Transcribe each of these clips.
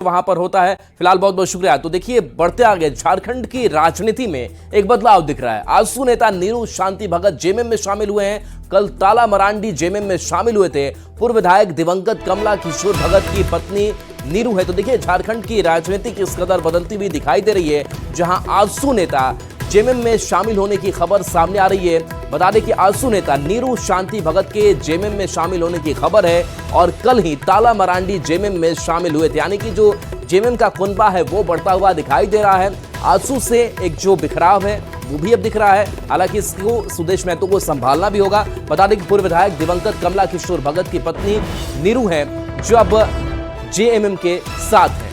वहां पर होता है। फिलहाल बहुत बहुत शुक्रिया। तो देखिए, बढ़ते आगे झारखंड की राजनीति में एक बदलाव दिख रहा है। आजसू नेता नीरू शांति भगत जेएमएम में शामिल हुए हैं। कल ताला मरांडी जेएमएम में शामिल हुए थे। पूर्व विधायक दिवंगत कमला किशोर भगत की पत्नी नीरू है। तो देखिए, झारखंड की राजनीति किस कदर बदलती हुई दिखाई दे रही है, जहां आजसू नेता जेएमएम में शामिल होने की खबर सामने आ रही है। बता दें कि आजसू नेता नीरू शांति भगत के जेएमएम में शामिल होने की खबर है और कल ही ताला मरांडी जेएमएम में शामिल हुए थे। यानी कि जो जेएमएम का कुनबा है वो बढ़ता हुआ दिखाई दे रहा है। आजसू से एक जो बिखराव है वो भी अब दिख रहा है। हालांकि इसको सुदेश महतो को संभालना भी होगा। बता दें कि पूर्व विधायक दिवंगत कमला किशोर भगत की पत्नी नीरू है, जो अब जेएमएम के साथ है।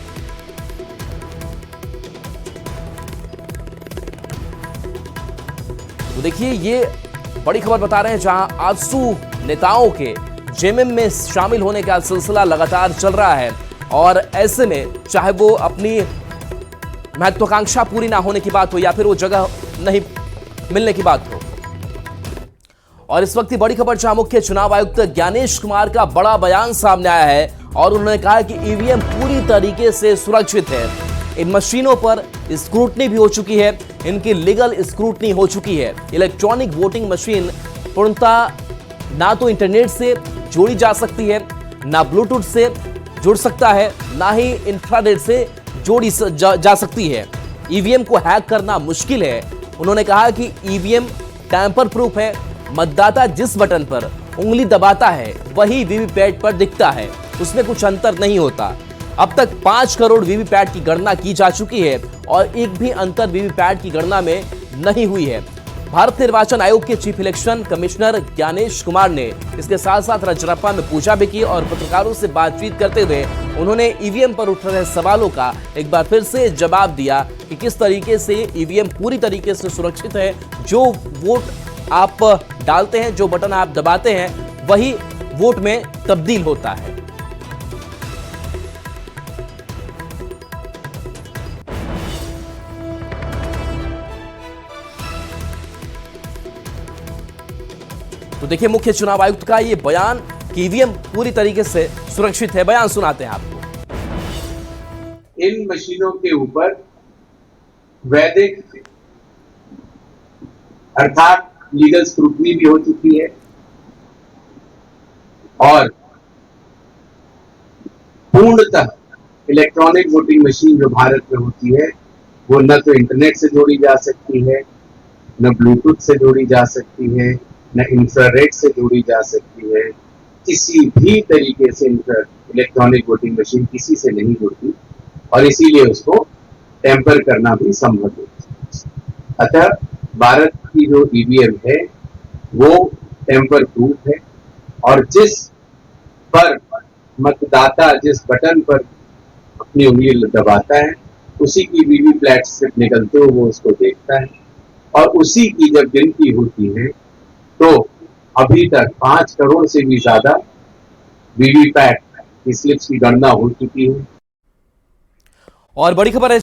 तो देखिए, ये बड़ी खबर बता रहे हैं, जहां आजसू नेताओं के जेएमएम में शामिल होने का सिलसिला लगातार चल रहा है और ऐसे में चाहे वो अपनी महत्वाकांक्षा पूरी ना होने की बात हो या फिर वो जगह नहीं मिलने की बात हो। और इस वक्त की बड़ी खबर, जहां मुख्य चुनाव आयुक्त ज्ञानेश कुमार का बड़ा बयान सामने आया है और उन्होंने कहा कि ईवीएम पूरी तरीके से सुरक्षित है। इन मशीनों पर स्क्रूटनी भी हो चुकी है, इनकी लीगल स्क्रूटनी हो चुकी है। इलेक्ट्रॉनिक वोटिंग मशीन पूर्णतः ना तो इंटरनेट से जोड़ी जा सकती है, ना ब्लूटूथ से जुड़ सकता है, ना ही इंफ्रारेड से जोड़ी जा सकती है। ईवीएम को हैक करना मुश्किल है। उन्होंने कहा कि ईवीएम टैंपर प्रूफ है। मतदाता जिस बटन पर उंगली दबाता है वही वीवीपैट पर दिखता है, उसमें कुछ अंतर नहीं होता। अब तक 5 करोड़ वीवीपैट की गणना की जा चुकी है और एक भी अंतर वीवीपैट की गणना में नहीं हुई है। भारत निर्वाचन आयोग के chief election commissioner Gyanesh Kumar ने इसके साथ साथ रजरप्पा में पूछा भी की और पत्रकारों से बातचीत करते हुए उन्होंने ईवीएम पर उठ रहे सवालों का एक बार फिर से जवाब दिया कि किस तरीके से ईवीएम पूरी तरीके से सुरक्षित है। जो वोट आप डालते हैं, जो बटन आप दबाते हैं, वही वोट में तब्दील होता है। तो देखिए, मुख्य चुनाव आयुक्त का ये बयान कि ईवीएम पूरी तरीके से सुरक्षित है। बयान सुनाते हैं आपको। इन मशीनों के ऊपर वैधिक अर्थात लीगल स्क्रूटनी भी हो चुकी है और पूर्णतः इलेक्ट्रॉनिक वोटिंग मशीन जो भारत में होती है वो न तो इंटरनेट से जोड़ी जा सकती है, न ब्लूटूथ से जोड़ी जा सकती है, न इंफ्रारेड से जोड़ी जा सकती है। किसी भी तरीके से इलेक्ट्रॉनिक वोटिंग मशीन किसी से नहीं जुड़ती और इसीलिए उसको टेम्पर करना भी संभव है। अतः भारत की जो ईवीएम है वो टेम्पर प्रूफ है और जिस पर मतदाता जिस बटन पर अपनी उंगली दबाता है उसी की वीवीपैट स्लिप निकलते हुए वो उसको देखता है और उसी की जब गिनती होती है तो अभी तक 5 करोड़ से भी ज्यादा वीवीपैट की स्लिप्स की गणना हो चुकी है। और बड़ी खबर है